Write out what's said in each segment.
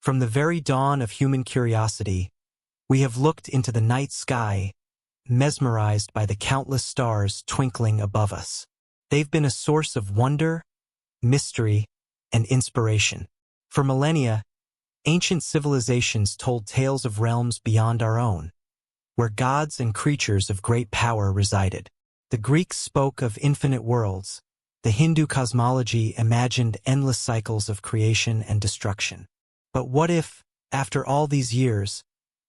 From the very dawn of human curiosity, we have looked into the night sky, mesmerized by the countless stars twinkling above us. They've been a source of wonder, mystery, and inspiration. For millennia, ancient civilizations told tales of realms beyond our own, where gods and creatures of great power resided. The Greeks spoke of infinite worlds. The Hindu cosmology imagined endless cycles of creation and destruction. But what if, after all these years,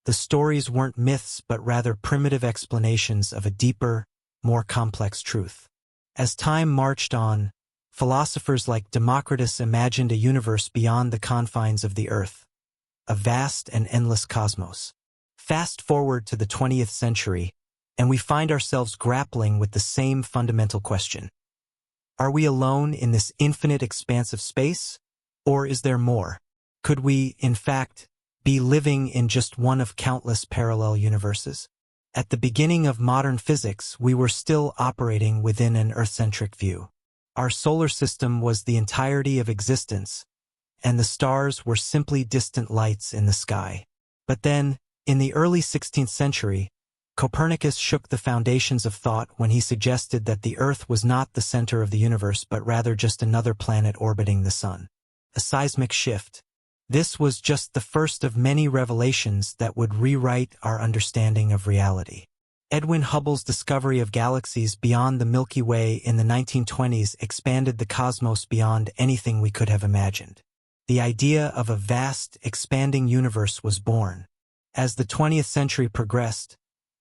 the stories weren't myths but rather primitive explanations of a deeper, more complex truth? As time marched on, philosophers like Democritus imagined a universe beyond the confines of the earth, a vast and endless cosmos. Fast forward to the 20th century, and we find ourselves grappling with the same fundamental question. Are we alone in this infinite expanse of space, or is there more? Could we, in fact, be living in just one of countless parallel universes? At the beginning of modern physics, we were still operating within an Earth-centric view. Our solar system was the entirety of existence, and the stars were simply distant lights in the sky. But then, in the early 16th century, Copernicus shook the foundations of thought when he suggested that the Earth was not the center of the universe but rather just another planet orbiting the Sun. A seismic shift. This was just the first of many revelations that would rewrite our understanding of reality. Edwin Hubble's discovery of galaxies beyond the Milky Way in the 1920s expanded the cosmos beyond anything we could have imagined. The idea of a vast, expanding universe was born. As the 20th century progressed,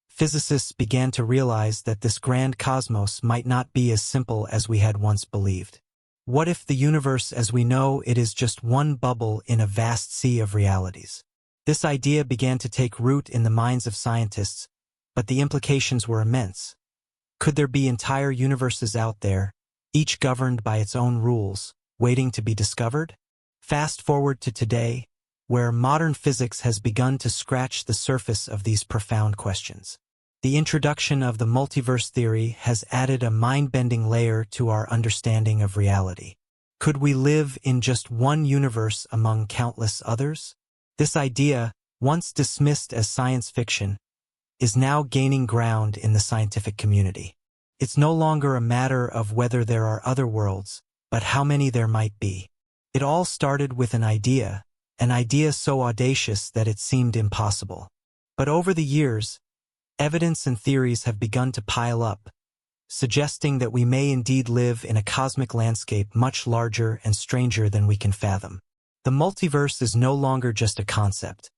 physicists began to realize that this grand cosmos might not be as simple as we had once believed. What if the universe as we know it is just one bubble in a vast sea of realities? This idea began to take root in the minds of scientists, but the implications were immense. Could there be entire universes out there, each governed by its own rules, waiting to be discovered? Fast forward to today, where modern physics has begun to scratch the surface of these profound questions. The introduction of the multiverse theory has added a mind-bending layer to our understanding of reality. Could we live in just one universe among countless others? This idea, once dismissed as science fiction, is now gaining ground in the scientific community. It's no longer a matter of whether there are other worlds, but how many there might be. It all started with an idea so audacious that it seemed impossible. But over the years, evidence and theories have begun to pile up, suggesting that we may indeed live in a cosmic landscape much larger and stranger than we can fathom. The multiverse is no longer just a concept.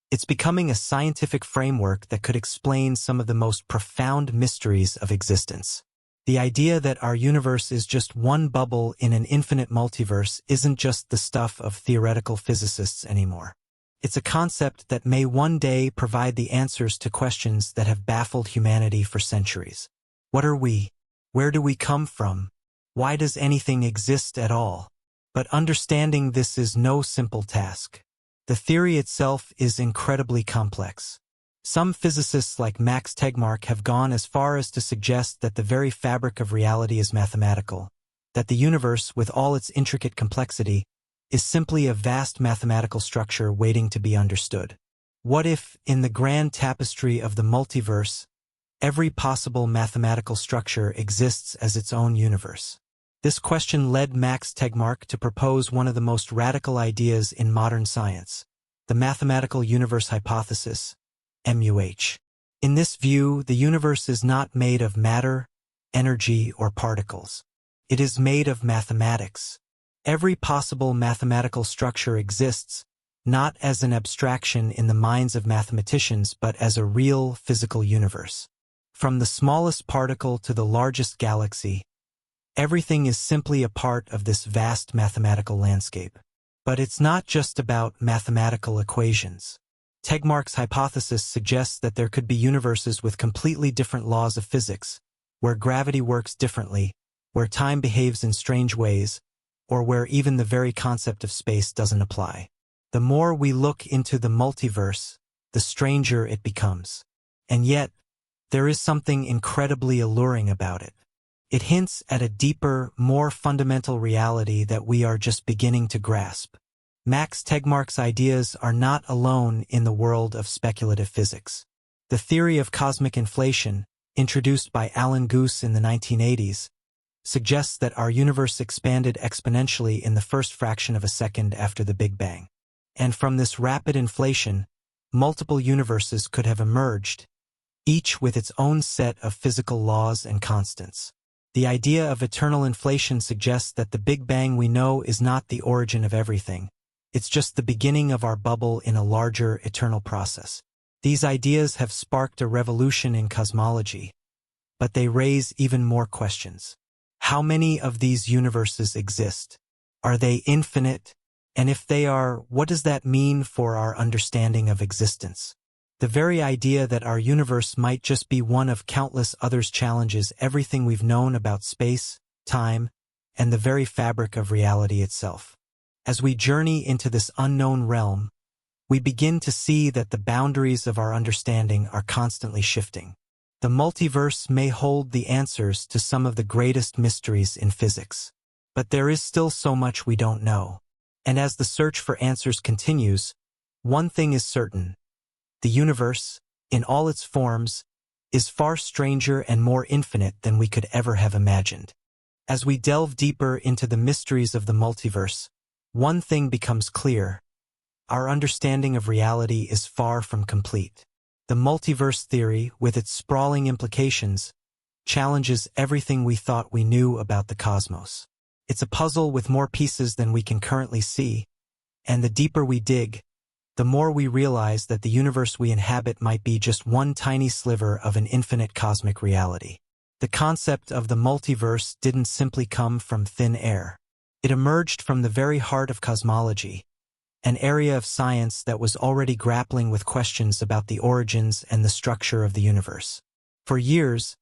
It's becoming a scientific framework that could explain some of the most profound mysteries of existence. The idea that our universe is just one bubble in an infinite multiverse isn't just the stuff of theoretical physicists anymore. It's a concept that may one day provide the answers to questions that have baffled humanity for centuries. What are we? Where do we come from? Why does anything exist at all? But understanding this is no simple task. The theory itself is incredibly complex. Some physicists like Max Tegmark have gone as far as to suggest that the very fabric of reality is mathematical, that the universe, with all its intricate complexity, is simply a vast mathematical structure waiting to be understood. What if, in the grand tapestry of the multiverse, every possible mathematical structure exists as its own universe? This question led Max Tegmark to propose one of the most radical ideas in modern science, the mathematical universe hypothesis, MUH. In this view, the universe is not made of matter, energy, or particles. It is made of mathematics. Every possible mathematical structure exists, not as an abstraction in the minds of mathematicians but as a real physical universe. From the smallest particle to the largest galaxy, everything is simply a part of this vast mathematical landscape. But it's not just about mathematical equations. Tegmark's hypothesis suggests that there could be universes with completely different laws of physics, where gravity works differently, where time behaves in strange ways, or where even the very concept of space doesn't apply. The more we look into the multiverse, the stranger it becomes. And yet, there is something incredibly alluring about it. It hints at a deeper, more fundamental reality that we are just beginning to grasp. Max Tegmark's ideas are not alone in the world of speculative physics. The theory of cosmic inflation, introduced by Alan Guth in the 1980s, suggests that our universe expanded exponentially in the first fraction of a second after the Big Bang. And from this rapid inflation, multiple universes could have emerged, each with its own set of physical laws and constants. The idea of eternal inflation suggests that the Big Bang we know is not the origin of everything. It's just the beginning of our bubble in a larger, eternal process. These ideas have sparked a revolution in cosmology, but they raise even more questions. How many of these universes exist? Are they infinite? And if they are, what does that mean for our understanding of existence? The very idea that our universe might just be one of countless others challenges everything we've known about space, time, and the very fabric of reality itself. As we journey into this unknown realm, we begin to see that the boundaries of our understanding are constantly shifting. The multiverse may hold the answers to some of the greatest mysteries in physics, but there is still so much we don't know. And as the search for answers continues, one thing is certain. The universe, in all its forms, is far stranger and more infinite than we could ever have imagined. As we delve deeper into the mysteries of the multiverse, one thing becomes clear. Our understanding of reality is far from complete. The multiverse theory, with its sprawling implications, challenges everything we thought we knew about the cosmos. It's a puzzle with more pieces than we can currently see, and the deeper we dig, the more we realize that the universe we inhabit might be just one tiny sliver of an infinite cosmic reality. The concept of the multiverse didn't simply come from thin air. It emerged from the very heart of cosmology, an area of science that was already grappling with questions about the origins and the structure of the universe. For years,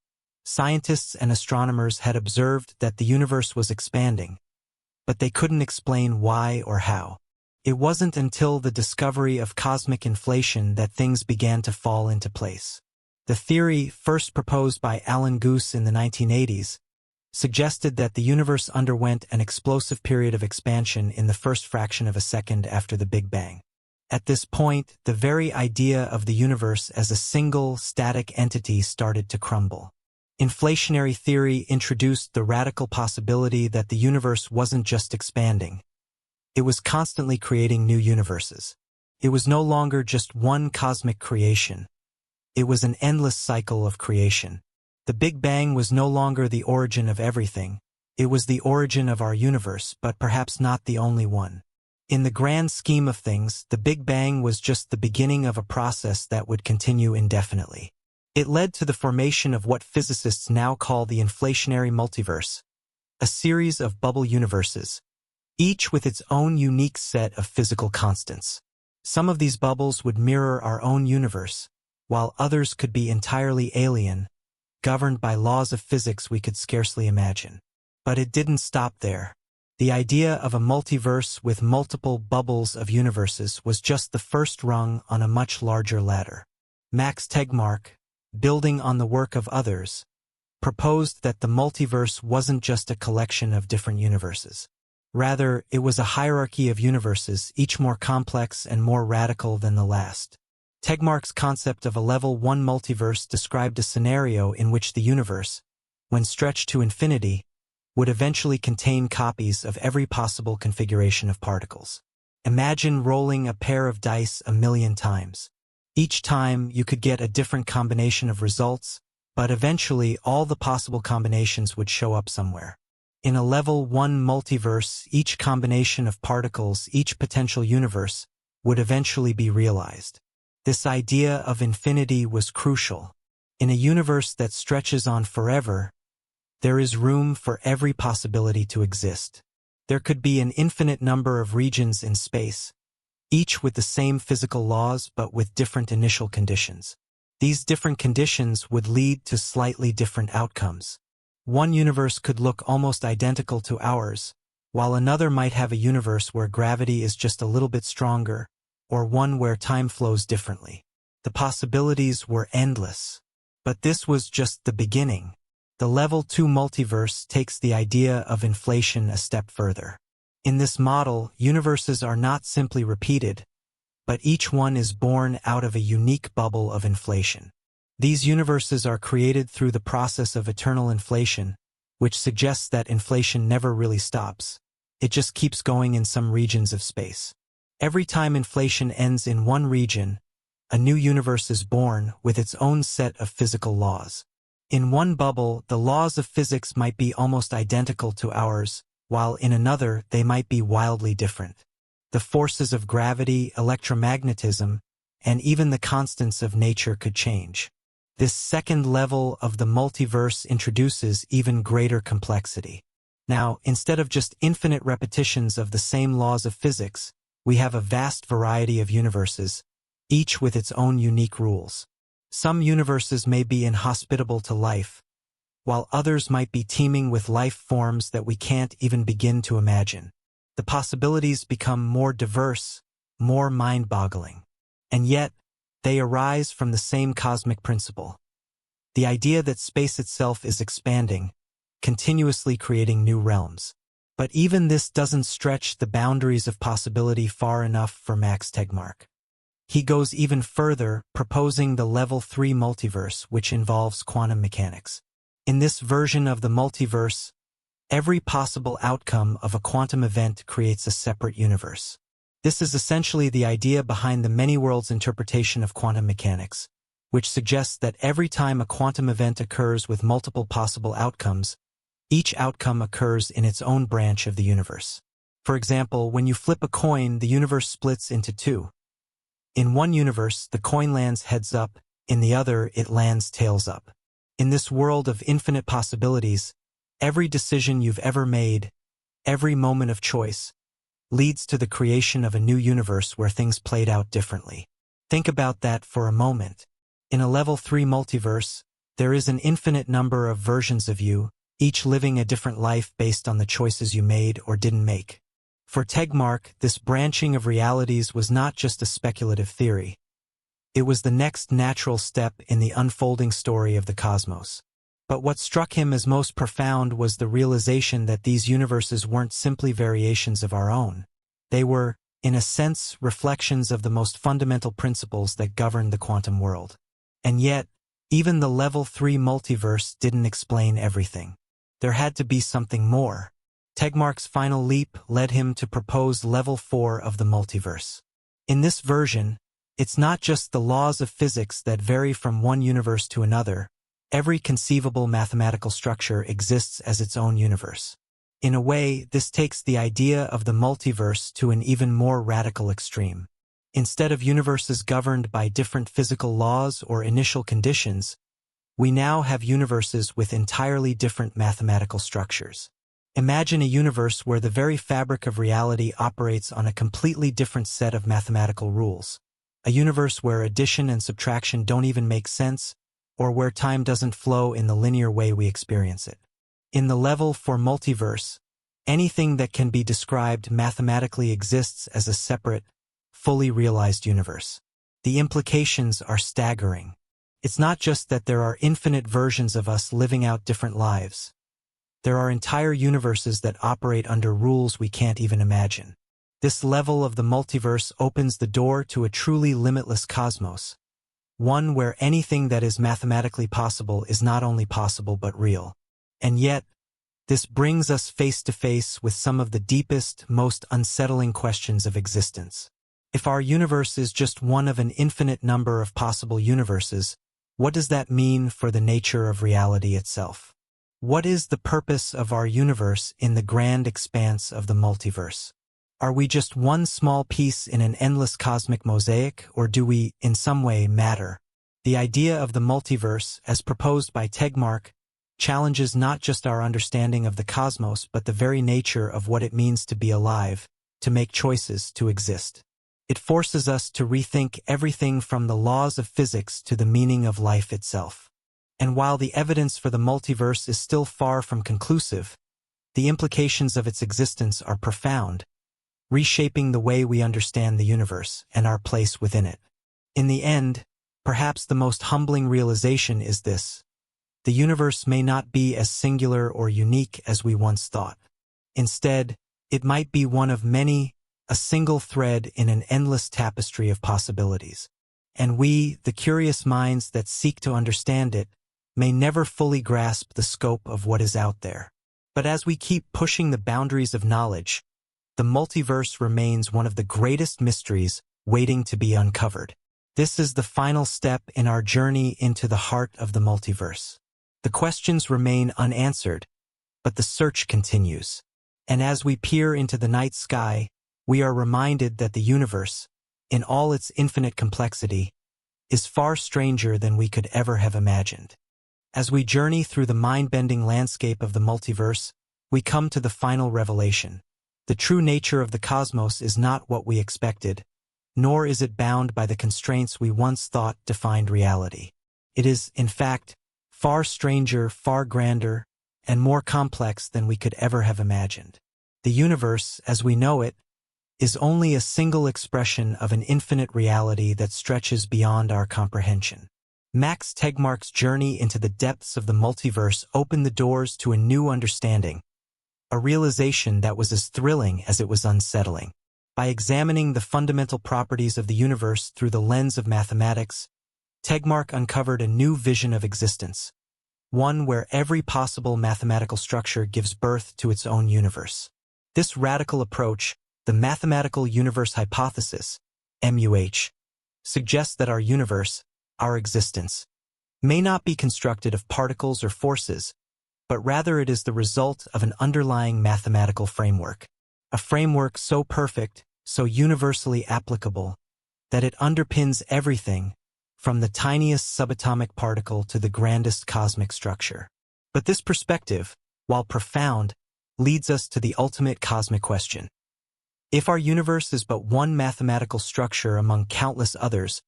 scientists and astronomers had observed that the universe was expanding, but they couldn't explain why or how. It wasn't until the discovery of cosmic inflation that things began to fall into place. The theory, first proposed by Alan Guth in the 1980s, suggested that the universe underwent an explosive period of expansion in the first fraction of a second after the Big Bang. At this point, the very idea of the universe as a single, static entity started to crumble. Inflationary theory introduced the radical possibility that the universe wasn't just expanding. It was constantly creating new universes. It was no longer just one cosmic creation. It was an endless cycle of creation. The Big Bang was no longer the origin of everything. It was the origin of our universe, but perhaps not the only one. In the grand scheme of things, the Big Bang was just the beginning of a process that would continue indefinitely. It led to the formation of what physicists now call the inflationary multiverse, a series of bubble universes, each with its own unique set of physical constants. Some of these bubbles would mirror our own universe, while others could be entirely alien, governed by laws of physics we could scarcely imagine. But it didn't stop there. The idea of a multiverse with multiple bubbles of universes was just the first rung on a much larger ladder. Max Tegmark, building on the work of others, proposed that the multiverse wasn't just a collection of different universes. Rather, it was a hierarchy of universes, each more complex and more radical than the last. Tegmark's concept of a level 1 multiverse described a scenario in which the universe, when stretched to infinity, would eventually contain copies of every possible configuration of particles. Imagine rolling a pair of dice 1,000,000 times. Each time you could get a different combination of results, but eventually all the possible combinations would show up somewhere. In a level 1 multiverse, each combination of particles, each potential universe, would eventually be realized. This idea of infinity was crucial. In a universe that stretches on forever, there is room for every possibility to exist. There could be an infinite number of regions in space, each with the same physical laws but with different initial conditions. These different conditions would lead to slightly different outcomes. One universe could look almost identical to ours, while another might have a universe where gravity is just a little bit stronger, or one where time flows differently. The possibilities were endless. But this was just the beginning. The level 2 multiverse takes the idea of inflation a step further. In this model, universes are not simply repeated, but each one is born out of a unique bubble of inflation. These universes are created through the process of eternal inflation, which suggests that inflation never really stops. It just keeps going in some regions of space. Every time inflation ends in one region, a new universe is born with its own set of physical laws. In one bubble, the laws of physics might be almost identical to ours, while in another they might be wildly different. The forces of gravity, electromagnetism, and even the constants of nature could change. This second level of the multiverse introduces even greater complexity. Now, instead of just infinite repetitions of the same laws of physics, we have a vast variety of universes, each with its own unique rules. Some universes may be inhospitable to life, while others might be teeming with life forms that we can't even begin to imagine. The possibilities become more diverse, more mind-boggling. And yet, they arise from the same cosmic principle. The idea that space itself is expanding, continuously creating new realms. But even this doesn't stretch the boundaries of possibility far enough for Max Tegmark. He goes even further, proposing the Level 3 multiverse, which involves quantum mechanics. In this version of the multiverse, every possible outcome of a quantum event creates a separate universe. This is essentially the idea behind the many worlds interpretation of quantum mechanics, which suggests that every time a quantum event occurs with multiple possible outcomes, each outcome occurs in its own branch of the universe. For example, when you flip a coin, the universe splits into two. In one universe, the coin lands heads up, in the other, it lands tails up. In this world of infinite possibilities, every decision you've ever made, every moment of choice, leads to the creation of a new universe where things played out differently. Think about that for a moment. In a Level 3 multiverse, there is an infinite number of versions of you, each living a different life based on the choices you made or didn't make. For Tegmark, this branching of realities was not just a speculative theory. It was the next natural step in the unfolding story of the cosmos. But what struck him as most profound was the realization that these universes weren't simply variations of our own. They were, in a sense, reflections of the most fundamental principles that govern the quantum world. And yet, even the Level 3 multiverse didn't explain everything. There had to be something more. Tegmark's final leap led him to propose Level 4 of the multiverse. In this version, it's not just the laws of physics that vary from one universe to another. Every conceivable mathematical structure exists as its own universe. In a way, this takes the idea of the multiverse to an even more radical extreme. Instead of universes governed by different physical laws or initial conditions, we now have universes with entirely different mathematical structures. Imagine a universe where the very fabric of reality operates on a completely different set of mathematical rules. A universe where addition and subtraction don't even make sense, or where time doesn't flow in the linear way we experience it. In the Level 4 multiverse, anything that can be described mathematically exists as a separate, fully realized universe. The implications are staggering. It's not just that there are infinite versions of us living out different lives. There are entire universes that operate under rules we can't even imagine. This level of the multiverse opens the door to a truly limitless cosmos, one where anything that is mathematically possible is not only possible but real. And yet, this brings us face to face with some of the deepest, most unsettling questions of existence. If our universe is just one of an infinite number of possible universes, what does that mean for the nature of reality itself? What is the purpose of our universe in the grand expanse of the multiverse? Are we just one small piece in an endless cosmic mosaic, or do we, in some way, matter? The idea of the multiverse, as proposed by Tegmark, challenges not just our understanding of the cosmos but the very nature of what it means to be alive, to make choices, to exist. It forces us to rethink everything from the laws of physics to the meaning of life itself. And while the evidence for the multiverse is still far from conclusive, the implications of its existence are profound, reshaping the way we understand the universe and our place within it. In the end, perhaps the most humbling realization is this: the universe may not be as singular or unique as we once thought. Instead, It might be one of many, a single thread in an endless tapestry of possibilities. And we, the curious minds that seek to understand it, may never fully grasp the scope of what is out there. But as we keep pushing the boundaries of knowledge, the multiverse remains one of the greatest mysteries waiting to be uncovered. This is the final step in our journey into the heart of the multiverse. The questions remain unanswered, but the search continues. And as we peer into the night sky, we are reminded that the universe, in all its infinite complexity, is far stranger than we could ever have imagined. As we journey through the mind-bending landscape of the multiverse, we come to the final revelation. The true nature of the cosmos is not what we expected, nor is it bound by the constraints we once thought defined reality. It is, in fact, far stranger, far grander, and more complex than we could ever have imagined. The universe, as we know it, is only a single expression of an infinite reality that stretches beyond our comprehension. Max Tegmark's journey into the depths of the multiverse opened the doors to a new understanding, a realization that was as thrilling as it was unsettling. By examining the fundamental properties of the universe through the lens of mathematics, Tegmark uncovered a new vision of existence, one where every possible mathematical structure gives birth to its own universe. This radical approach, the mathematical universe hypothesis, MUH, suggests that our universe, our existence, may not be constructed of particles or forces, but rather it is the result of an underlying mathematical framework. A framework so perfect, so universally applicable, that it underpins everything, from the tiniest subatomic particle to the grandest cosmic structure. But this perspective, while profound, leads us to the ultimate cosmic question. If our universe is but one mathematical structure among countless others,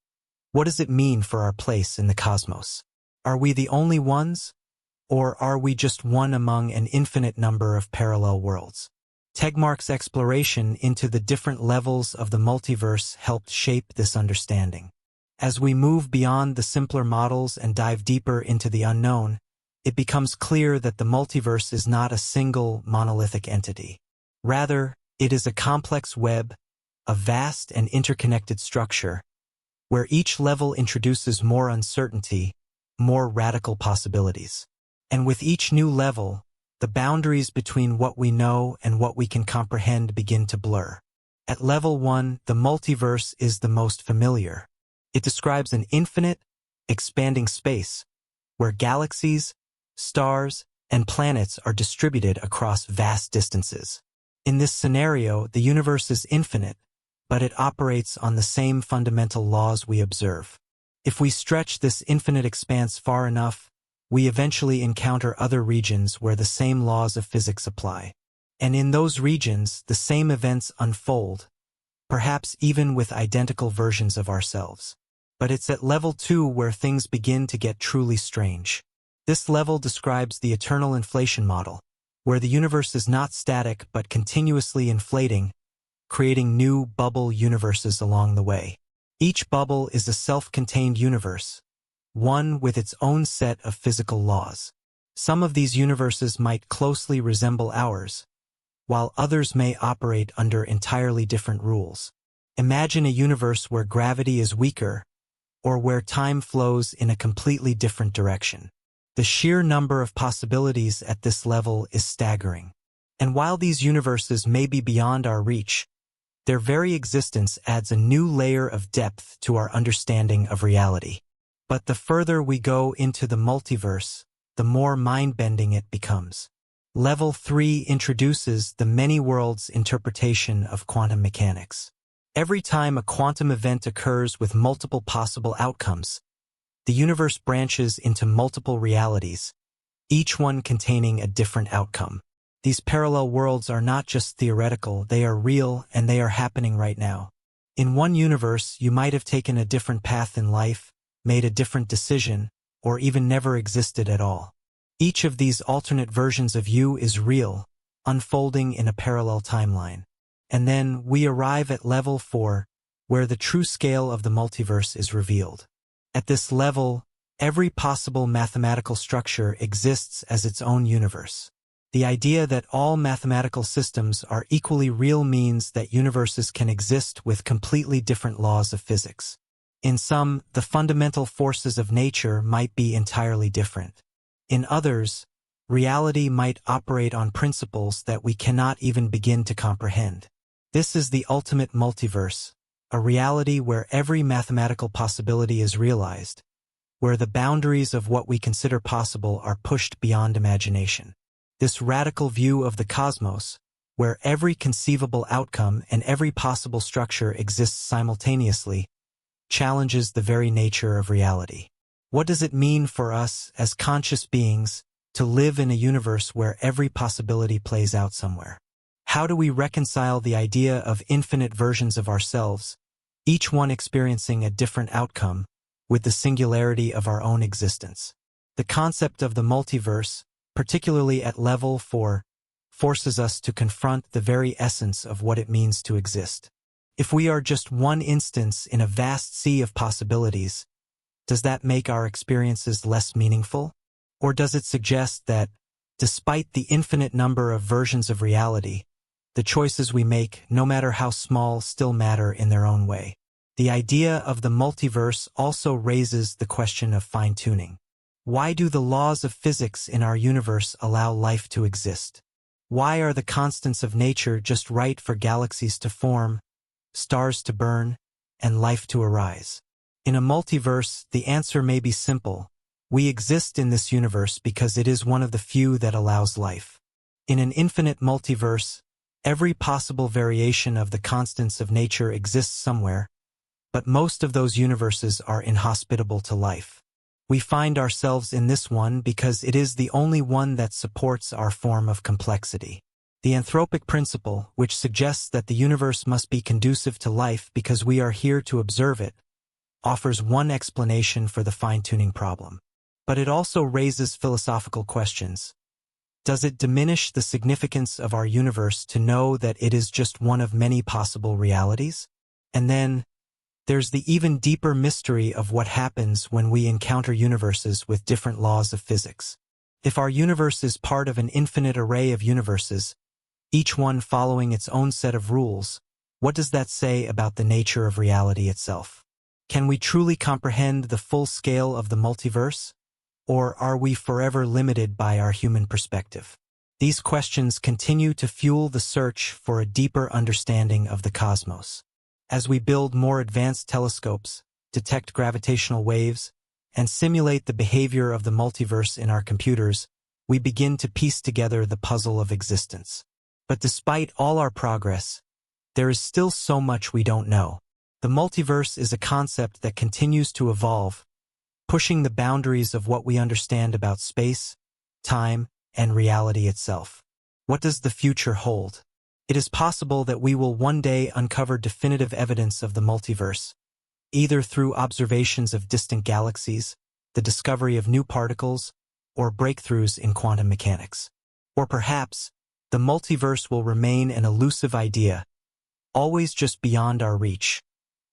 what does it mean for our place in the cosmos? Are we the only ones, or are we just one among an infinite number of parallel worlds? Tegmark's exploration into the different levels of the multiverse helped shape this understanding. As we move beyond the simpler models and dive deeper into the unknown, it becomes clear that the multiverse is not a single monolithic entity. Rather, it is a complex web, a vast and interconnected structure, where each level introduces more uncertainty, more radical possibilities. And with each new level, the boundaries between what we know and what we can comprehend begin to blur. At level 1, the multiverse is the most familiar. It describes an infinite, expanding space, where galaxies, stars, and planets are distributed across vast distances. In this scenario, the universe is infinite, but it operates on the same fundamental laws we observe. If we stretch this infinite expanse far enough, we eventually encounter other regions where the same laws of physics apply. And in those regions, the same events unfold, perhaps even with identical versions of ourselves. But it's at level 2 where things begin to get truly strange. This level describes the eternal inflation model, where the universe is not static but continuously inflating, creating new bubble universes along the way. Each bubble is a self-contained universe, one with its own set of physical laws. Some of these universes might closely resemble ours, while others may operate under entirely different rules. Imagine a universe where gravity is weaker, or where time flows in a completely different direction. The sheer number of possibilities at this level is staggering. And while these universes may be beyond our reach, their very existence adds a new layer of depth to our understanding of reality. But the further we go into the multiverse, the more mind-bending it becomes. Level 3 introduces the many worlds interpretation of quantum mechanics. Every time a quantum event occurs with multiple possible outcomes, the universe branches into multiple realities, each one containing a different outcome. These parallel worlds are not just theoretical, they are real and they are happening right now. In one universe, you might have taken a different path in life, made a different decision, or even never existed at all. Each of these alternate versions of you is real, unfolding in a parallel timeline. And then we arrive at level 4, where the true scale of the multiverse is revealed. At this level, every possible mathematical structure exists as its own universe. The idea that all mathematical systems are equally real means that universes can exist with completely different laws of physics. In some, the fundamental forces of nature might be entirely different. In others, reality might operate on principles that we cannot even begin to comprehend. This is the ultimate multiverse, a reality where every mathematical possibility is realized, where the boundaries of what we consider possible are pushed beyond imagination. This radical view of the cosmos, where every conceivable outcome and every possible structure exists simultaneously, challenges the very nature of reality. What does it mean for us, as conscious beings, to live in a universe where every possibility plays out somewhere? How do we reconcile the idea of infinite versions of ourselves, each one experiencing a different outcome, with the singularity of our own existence? The concept of the multiverse, particularly at level 4, forces us to confront the very essence of what it means to exist. If we are just one instance in a vast sea of possibilities, does that make our experiences less meaningful? Or does it suggest that, despite the infinite number of versions of reality, the choices we make, no matter how small, still matter in their own way? The idea of the multiverse also raises the question of fine-tuning. Why do the laws of physics in our universe allow life to exist? Why are the constants of nature just right for galaxies to form, stars to burn, and life to arise? In a multiverse, the answer may be simple. We exist in this universe because it is one of the few that allows life. In an infinite multiverse, every possible variation of the constants of nature exists somewhere, but most of those universes are inhospitable to life. We find ourselves in this one because it is the only one that supports our form of complexity. The anthropic principle, which suggests that the universe must be conducive to life because we are here to observe it, offers one explanation for the fine-tuning problem. But it also raises philosophical questions. Does it diminish the significance of our universe to know that it is just one of many possible realities? And then, there's the even deeper mystery of what happens when we encounter universes with different laws of physics. If our universe is part of an infinite array of universes, each one following its own set of rules, what does that say about the nature of reality itself? Can we truly comprehend the full scale of the multiverse? Or are we forever limited by our human perspective? These questions continue to fuel the search for a deeper understanding of the cosmos. As we build more advanced telescopes, detect gravitational waves, and simulate the behavior of the multiverse in our computers, we begin to piece together the puzzle of existence. But despite all our progress, there is still so much we don't know. The multiverse is a concept that continues to evolve, pushing the boundaries of what we understand about space, time, and reality itself. What does the future hold? It is possible that we will one day uncover definitive evidence of the multiverse, either through observations of distant galaxies, the discovery of new particles, or breakthroughs in quantum mechanics. Or perhaps, the multiverse will remain an elusive idea, always just beyond our reach,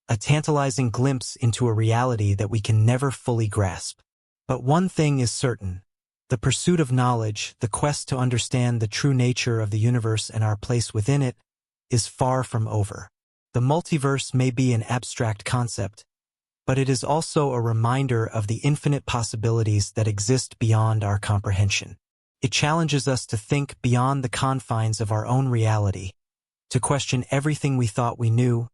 a tantalizing glimpse into a reality that we can never fully grasp. But one thing is certain. The pursuit of knowledge, the quest to understand the true nature of the universe and our place within it, is far from over. The multiverse may be an abstract concept, but it is also a reminder of the infinite possibilities that exist beyond our comprehension. It challenges us to think beyond the confines of our own reality, to question everything we thought we knew,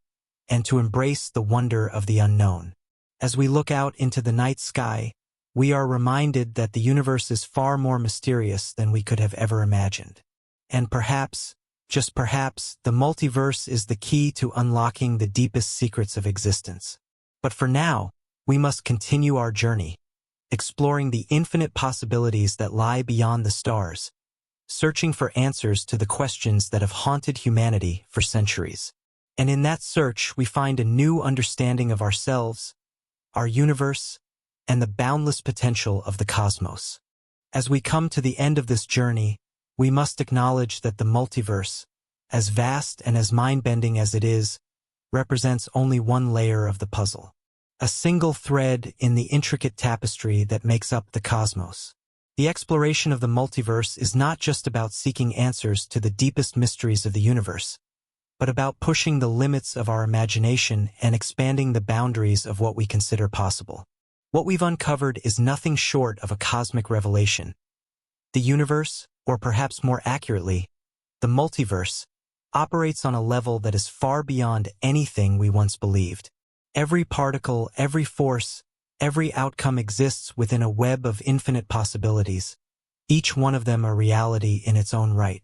and to embrace the wonder of the unknown. As we look out into the night sky, we are reminded that the universe is far more mysterious than we could have ever imagined. And perhaps, just perhaps, the multiverse is the key to unlocking the deepest secrets of existence. But for now, we must continue our journey, exploring the infinite possibilities that lie beyond the stars, searching for answers to the questions that have haunted humanity for centuries. And in that search, we find a new understanding of ourselves, our universe, and the boundless potential of the cosmos. As we come to the end of this journey, we must acknowledge that the multiverse, as vast and as mind-bending as it is, represents only one layer of the puzzle, a single thread in the intricate tapestry that makes up the cosmos. The exploration of the multiverse is not just about seeking answers to the deepest mysteries of the universe, but about pushing the limits of our imagination and expanding the boundaries of what we consider possible. What we've uncovered is nothing short of a cosmic revelation. The universe, or perhaps more accurately, the multiverse, operates on a level that is far beyond anything we once believed. Every particle, every force, every outcome exists within a web of infinite possibilities, each one of them a reality in its own right.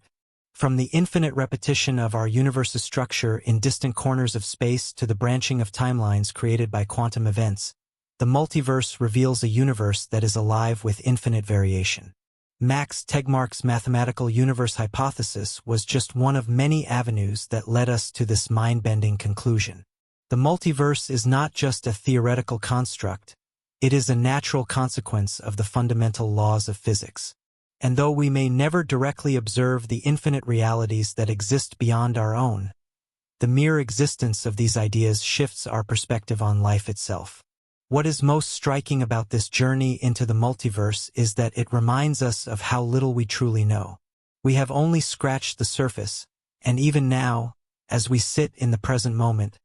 From the infinite repetition of our universe's structure in distant corners of space to the branching of timelines created by quantum events, the multiverse reveals a universe that is alive with infinite variation. Max Tegmark's mathematical universe hypothesis was just one of many avenues that led us to this mind-bending conclusion. The multiverse is not just a theoretical construct, it is a natural consequence of the fundamental laws of physics. And though we may never directly observe the infinite realities that exist beyond our own, the mere existence of these ideas shifts our perspective on life itself. What is most striking about this journey into the multiverse is that it reminds us of how little we truly know. We have only scratched the surface, and even now, as we sit in the present moment,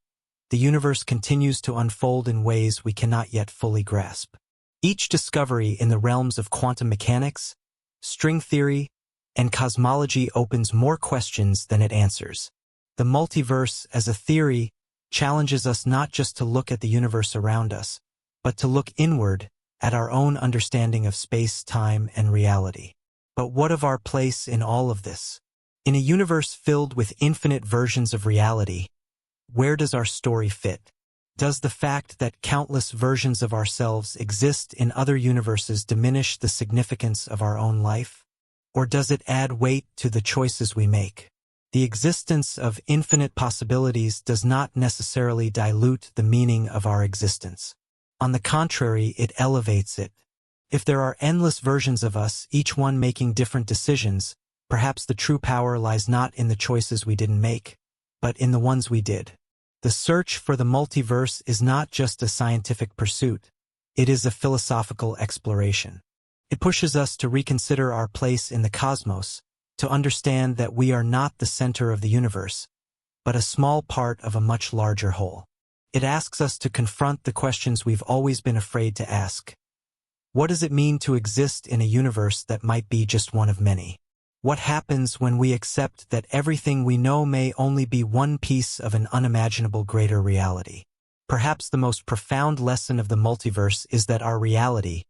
the universe continues to unfold in ways we cannot yet fully grasp. Each discovery in the realms of quantum mechanics, string theory, and cosmology opens more questions than it answers. The multiverse, as a theory, challenges us not just to look at the universe around us, but to look inward at our own understanding of space, time, and reality. But what of our place in all of this? In a universe filled with infinite versions of reality, where does our story fit? Does the fact that countless versions of ourselves exist in other universes diminish the significance of our own life? Or does it add weight to the choices we make? The existence of infinite possibilities does not necessarily dilute the meaning of our existence. On the contrary, it elevates it. If there are endless versions of us, each one making different decisions, perhaps the true power lies not in the choices we didn't make, but in the ones we did. The search for the multiverse is not just a scientific pursuit, it is a philosophical exploration. It pushes us to reconsider our place in the cosmos, to understand that we are not the center of the universe, but a small part of a much larger whole. It asks us to confront the questions we've always been afraid to ask. What does it mean to exist in a universe that might be just one of many? What happens when we accept that everything we know may only be one piece of an unimaginable greater reality? Perhaps the most profound lesson of the multiverse is that our reality,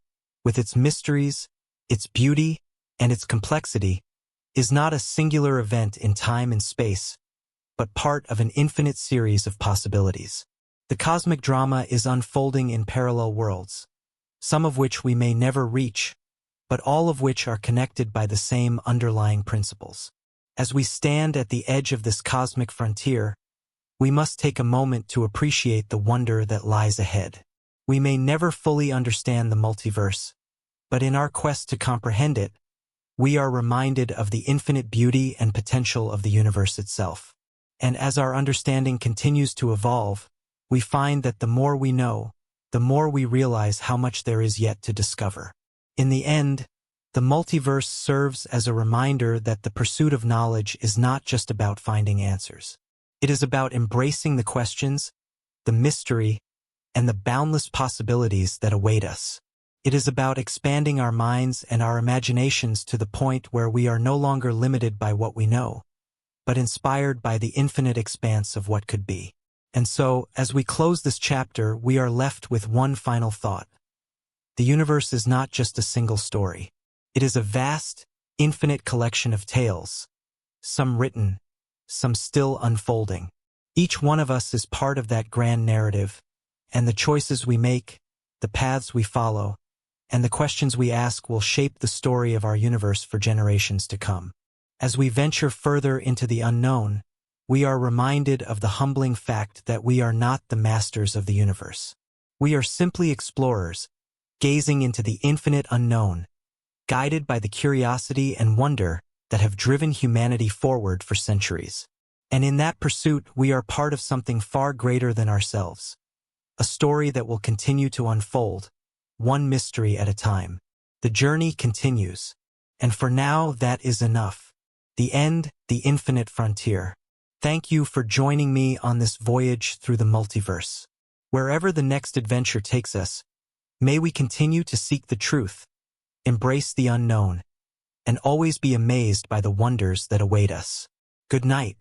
with its mysteries, its beauty, and its complexity, is not a singular event in time and space, but part of an infinite series of possibilities. The cosmic drama is unfolding in parallel worlds, some of which we may never reach, but all of which are connected by the same underlying principles. As we stand at the edge of this cosmic frontier, we must take a moment to appreciate the wonder that lies ahead. We may never fully understand the multiverse, but in our quest to comprehend it, we are reminded of the infinite beauty and potential of the universe itself. And as our understanding continues to evolve, we find that the more we know, the more we realize how much there is yet to discover. In the end, the multiverse serves as a reminder that the pursuit of knowledge is not just about finding answers. It is about embracing the questions, the mystery, and the boundless possibilities that await us. It is about expanding our minds and our imaginations to the point where we are no longer limited by what we know, but inspired by the infinite expanse of what could be. And so, as we close this chapter, we are left with one final thought. The universe is not just a single story. It is a vast, infinite collection of tales, some written, some still unfolding. Each one of us is part of that grand narrative, and the choices we make, the paths we follow, and the questions we ask will shape the story of our universe for generations to come. As we venture further into the unknown, we are reminded of the humbling fact that we are not the masters of the universe. We are simply explorers, gazing into the infinite unknown, guided by the curiosity and wonder that have driven humanity forward for centuries. And in that pursuit, we are part of something far greater than ourselves, a story that will continue to unfold, one mystery at a time. The journey continues. And for now, that is enough. The end, the infinite frontier. Thank you for joining me on this voyage through the multiverse. Wherever the next adventure takes us, may we continue to seek the truth, embrace the unknown, and always be amazed by the wonders that await us. Good night.